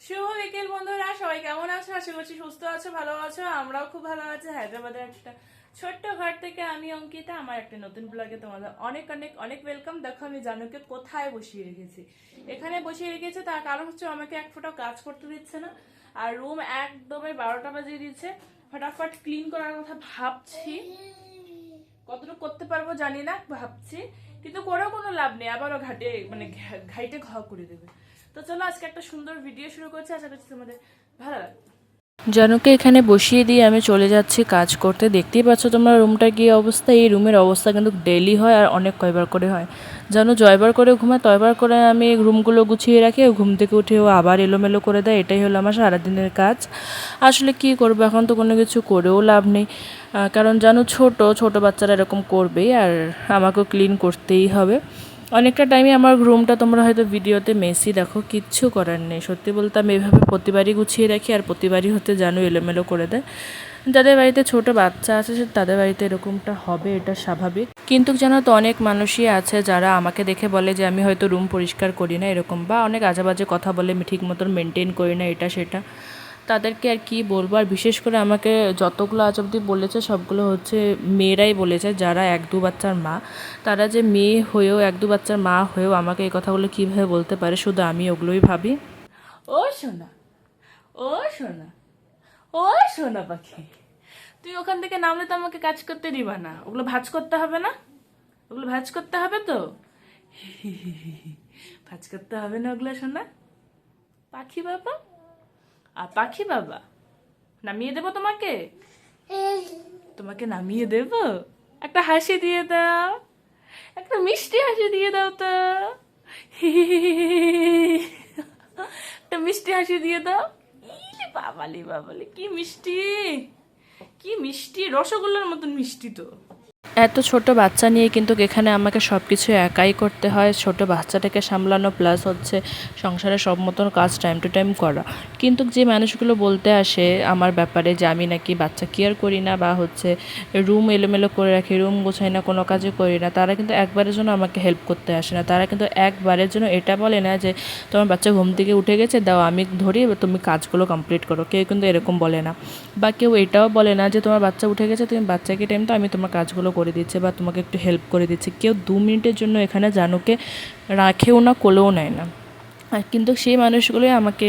শুভ বিকেল বন্ধুরা, সবাই কেমন আছো? আশা করছি সুস্থ আছো, ভালো আছো। আমরাও খুব ভালো আছি। হায়দ্রাবাদের একটা ছোট্ট ঘর থেকে আমি অঙ্কিতা, আমার একটা নতুন ব্লগে তোমাদের অনেক অনেক অনেক ওয়েলকাম। দেখো আমি জানুকে কোথায় বসিয়ে রেখেছি। এখানে বসিয়ে রেখেছি, তার কারণ হচ্ছে আমাকে এক ফোঁটাও কাজ করতে দিচ্ছে না, আর রুম একদমই 12টা বাজিয়ে দিচ্ছে। ফটাফট ক্লিন করার কথা ভাবছি, কতটুকু করতে পারবো জানি না, ভাবছি, কিন্তু করেও কোনো লাভ নেই, আবারও ঘাইটে ঘ করে দেবে। তো চলো আজকে একটা সুন্দর ভিডিও শুরু করছি, আশা করছি তোমাদের ভালো লাগবে। জানুকে এখানে বসিয়ে দিয়ে আমি চলে যাচ্ছি কাজ করতে। দেখতেই পাচ্ছ তোমরা রুমটা কি অবস্থা। এই রুমের অবস্থা কিন্তু ডেলি হয় আর অনেক কয়বার করে হয়। জানু জয়বার করে ঘুমায়, তয়বার করে আমি রুমগুলো গুছিয়ে রাখি, ঘুম থেকে উঠে ও আবার এলোমেলো করে দেয়। এটাই হলো আমার সারাদিনের কাজ। আসলে কি করবো, এখন তো কোনো কিছু করেও লাভ নেই, কারণ জানু ছোট বাচ্চারা এরকম করবেই, আর আমাকেও ক্লিন করতেই হবে। অনেকটা টাইমে আমার রুমটা তোমরা হয়তো ভিডিওতে মেসি দেখো, কিচ্ছু করার নেই। সত্যি বলতে আমি এভাবে প্রতিবারই গুছিয়ে রাখি, আর প্রতিবারই হতে জানো এলোমেলো করে দেয়। যাদের বাড়িতে ছোট বাচ্চা আছে তাদের বাড়িতে এরকমটা হবে, এটা স্বাভাবিক। কিন্তু জানো তো অনেক মানুষই আছে যারা আমাকে দেখে বলে যে আমি হয়তো রুম পরিষ্কার করি না এরকম, বা অনেক আজেবাজে কথা বলে, আমি ঠিক মতন মেনটেন করি না এটা সেটা। তাদেরকে আর কি বলবো। আর বিশেষ করে আমাকে যতগুলো আজ অবধি বলেছে সবগুলো হচ্ছে মেয়েরাই বলেছে, যারা 1-2 বাচ্চার মা। তারা যে মেয়ে হয়েও 1-2 বাচ্চার মা হয়েও আমাকে এই কথাগুলো কীভাবে বলতে পারে, শুধু আমি ওগুলোই ভাবি। ও সোনা, ও সোনা, ও সোনা পাখি, তুই ওখান থেকে নামলে তো আমাকে কাজ করতে দিবা না। ওগুলো ভাঁজ করতে হবে না? ওগুলো ভাঁজ করতে হবে তো? ভাঁজ করতে হবে না ওগুলো সোনা পাখি বাবা। আর পাখি বাবা, নামিয়ে দেবো তোমাকে, তোমাকে নামিয়ে দেব। একটা হাসি দিয়ে দাও, একটা মিষ্টি হাসি দিয়ে দাও তো। একটা মিষ্টি হাসি দিয়ে দাও। ইলে বাবালি বাবালি, কি মিষ্টি, কি মিষ্টি, রসগোল্লার মতন মিষ্টি তো। এত ছোট বাচ্চা নিয়ে কিন্তু এখানে আমাকে সব কিছু একাই করতে হয়। ছোট বাচ্চাটাকে সামলানো প্লাস হচ্ছে সংসারের সব মতন কাজ টাইম টু টাইম করা। কিন্তু যে মানুষগুলো বলতে আসে আমার ব্যাপারে যে আমি নাকি বাচ্চা কেয়ার করি না, বা হচ্ছে রুম এলোমেলো করে রাখি, রুম গোছাই না, কোনো কাজে করি না, তারা কিন্তু একবারের জন্য আমাকে হেল্প করতে আসে না। তারা কিন্তু একবারের জন্য এটা বলে না যে তোমার বাচ্চা ঘুম থেকে উঠে গেছে, দাও আমি ধরি, তুমি কাজগুলো কমপ্লিট করো। কেউ কিন্তু এরকম বলে না। বা কেউ এটাও বলে না যে তোমার বাচ্চা উঠে গেছে, তুমি বাচ্চাকে টাইম তো আমি তোমার কাজগুলো করে দিচ্ছি বা তোমাকে একটু হেল্প করে দিচ্ছি। কেউ 2 মিনিটের জন্য এখানে জানুকে রাখেও না, কোলেও নেয় না। আর কিন্তু সেই মানুষগুলোই আমাকে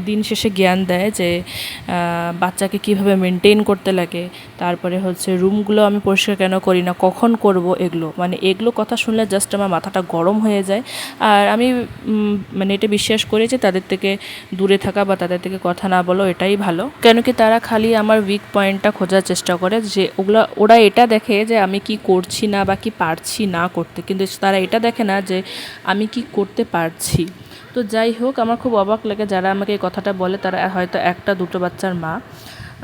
দিন শেষে জ্ঞান দেয় যে বাচ্চাকে কিভাবে মেনটেন করতে লাগে, তারপরে হচ্ছে রুমগুলো আমি পরিষ্কার কেন করি না, কখন করব, এগুলো কথা শুনলে জাস্ট আমার মাথাটা গরম হয়ে যায়। আর আমি এটা বিশ্বাস করি যে তাদের থেকে দূরে থাকা বা তাদের থেকে কথা না বলো এটাই ভালো। কেন কি তারা খালি আমার উইক পয়েন্টটা খোঁজার চেষ্টা করে, যে ওরা এটা দেখে যে আমি কি করছি না বা কি পারছি না করতে, কিন্তু তারা এটা দেখে না যে আমি কি করতে পারছি। তো যাই হোক, আমার খুব অবাক লাগে যারা আমাকে এই কথাটা বলে, তারা হয়তো 1-2 বাচ্চার মা,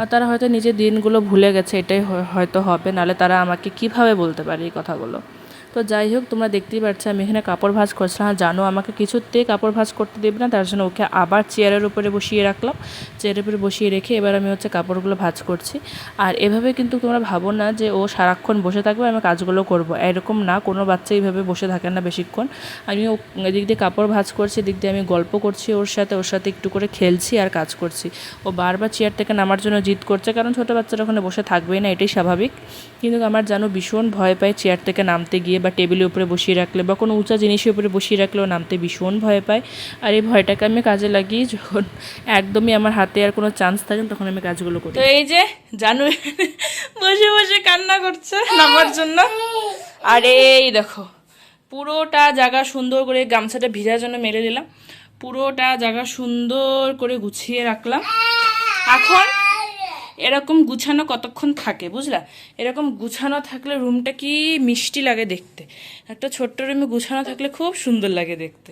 আর তারা হয়তো নিজের দিনগুলো ভুলে গেছে, এটাই হয়তো হবে, নাহলে তারা আমাকে কিভাবে বলতে পারে এই কথাগুলো। তো যাই হোক, তোমরা দেখতেই পাচ্ছ আমি এখানে কাপড় ভাঁজ করছিলাম। জানো আমাকে কিছুতেই কাপড় ভাঁজ করতে দেবে না, তার জন্য ওকে আবার চেয়ারের উপরে বসিয়ে রাখলাম। চেয়ারের উপরে বসিয়ে রেখে এবার আমি হচ্ছে কাপড়গুলো ভাঁজ করছি। আর এভাবে কিন্তু তোমরা ভাবো না যে ও সারাক্ষণ বসে থাকবে আমি কাজগুলো করব, এরকম না। কোনো বাচ্চা এইভাবে বসে থাকে না বেশিক্ষণ। আমি এদিক দিয়ে কাপড় ভাঁজ করছি, এদিক দিয়ে আমি গল্প করছি ওর সাথে একটু করে খেলছি আর কাজ করছি। ও বারবার চেয়ার থেকে নামার জন্য জিদ করছে, কারণ ছোটো বাচ্চারা ওখানে বসে থাকবেই না, এটাই স্বাভাবিক। কিন্তু আমার জানো ভীষণ ভয় পায় চেয়ার থেকে নামতে গিয়ে, বা টেবিলের উপরে বসিয়ে রাখলে বা কোনো উঁচা জিনিসের উপরে বসিয়ে রাখলেও নামতে ভীষণ ভয় পায়। আর এই ভয়টাকে আমি কাজে লাগিয়ে যখন একদমই আমার হাতে আর কোনো চান্স থাকে তখন আমি কাজগুলো করি। তো এই যে জানু বসে বসে কান্না করছে নামার জন্য। আর এই দেখো পুরোটা জায়গা সুন্দর করে গামছাটা ভিজার জন্য মেরে দিলাম, পুরোটা জায়গা সুন্দর করে গুছিয়ে রাখলাম। এখন এরকম গুছানো কতক্ষণ থাকে বুঝলা, এরকম গুছানো থাকলে রুমটা কি মিষ্টি লাগে দেখতে। একটা ছোট্ট রুমে গুছানো থাকলে খুব সুন্দর লাগে দেখতে।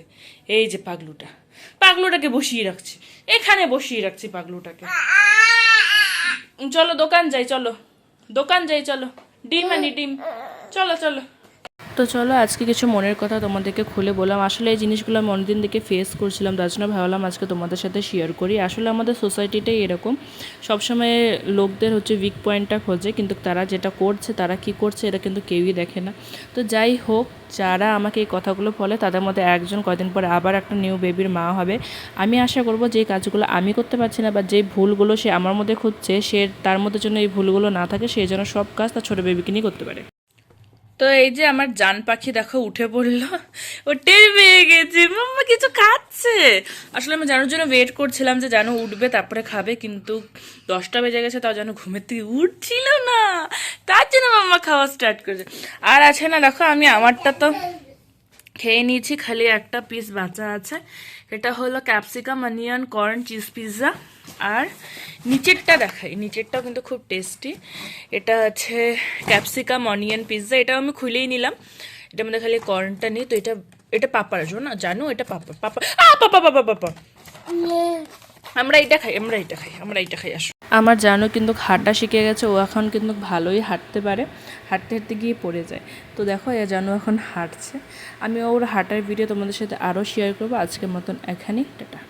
এই যে পাগলুটাকে বসিয়ে রাখছি, এখানে বসিয়ে রাখছি পাগলুটাকে। চলো দোকান যাই, চলো ডিম আনি ডিম, চলো চলো। তো চলো আজকে কিছু মনের কথা তোমাদেরকে খুলে বললাম। আসলে এই জিনিসগুলো আমি অনেকদিন থেকে ফেস করছিলাম, তার জন্য ভাবলাম আজকে তোমাদের সাথে শেয়ার করি। আসলে আমাদের সোসাইটিটাই এরকম, সবসময় লোকদের হচ্ছে উইক পয়েন্টটা খোঁজে, কিন্তু তারা যেটা করছে, তারা কি করছে, এটা কিন্তু কেউই দেখে না। তো যাই হোক, যারা আমাকে এই কথাগুলো বলে তাদের মধ্যে একজন কদিন পরে আবার একটা নিউ বেবির মা হবে। আমি আশা করব যে কাজগুলো আমি করতে পারছি না বা যে ভুলগুলো সে আমার মধ্যে খুঁজছে, সে তার মধ্যে যেন এই ভুলগুলো না থাকে, সে যেন সব কাজ তার ছোটো বেবিকে নিয়ে করতে পারে। তো এই যে আমার জান পাখি দেখো উঠে পড়লো, ও টের পেয়ে গেছে মাম্মা কিছু খাচ্ছে। আসলে আমি জানুর জন্য ওয়েট করছিলাম যে জানু উঠবে তারপরে খাবে, কিন্তু 10টা বেজে গেছে, তাও জানু ঘুমের থেকে উঠছিল না, তার জন্য মাম্মা খাওয়া স্টার্ট করেছে। আর আছে না দেখো, আমি আমারটা তো খেয়ে নিয়েছি, খালি একটা পিস বাঁচা আছে। এটা হলো capsicum onion corn cheese pizza. আর নিচেরটা দেখাই, নিচেরটাও কিন্তু খুব টেস্টি। এটা আছে ক্যাপসিকাম অনিয়ন পিৎজা, এটাও আমি খুলেই নিলাম। এটার মধ্যে খালি কর্নটা নিই। তো এটা এটা পাপার জন্য, জানো এটা পাপা পাপা পাপা পাপা পাপা আমরা এটা খাই, আমরা এটা খাই, আমরা এটা খাই। আসো, আমার জানো কিন্তু হাঁটা শিখে গেছে, ও এখন কিন্তু ভালোই হাঁটতে পারে, হাঁটতে হাঁটতে গিয়ে পড়ে যায়। তো দেখো এ জানো এখন হাঁটছে। আমি ওর হাঁটার ভিডিও তোমাদের সাথে আরও শেয়ার করবো। আজকের মতন এখানেই, টাটা।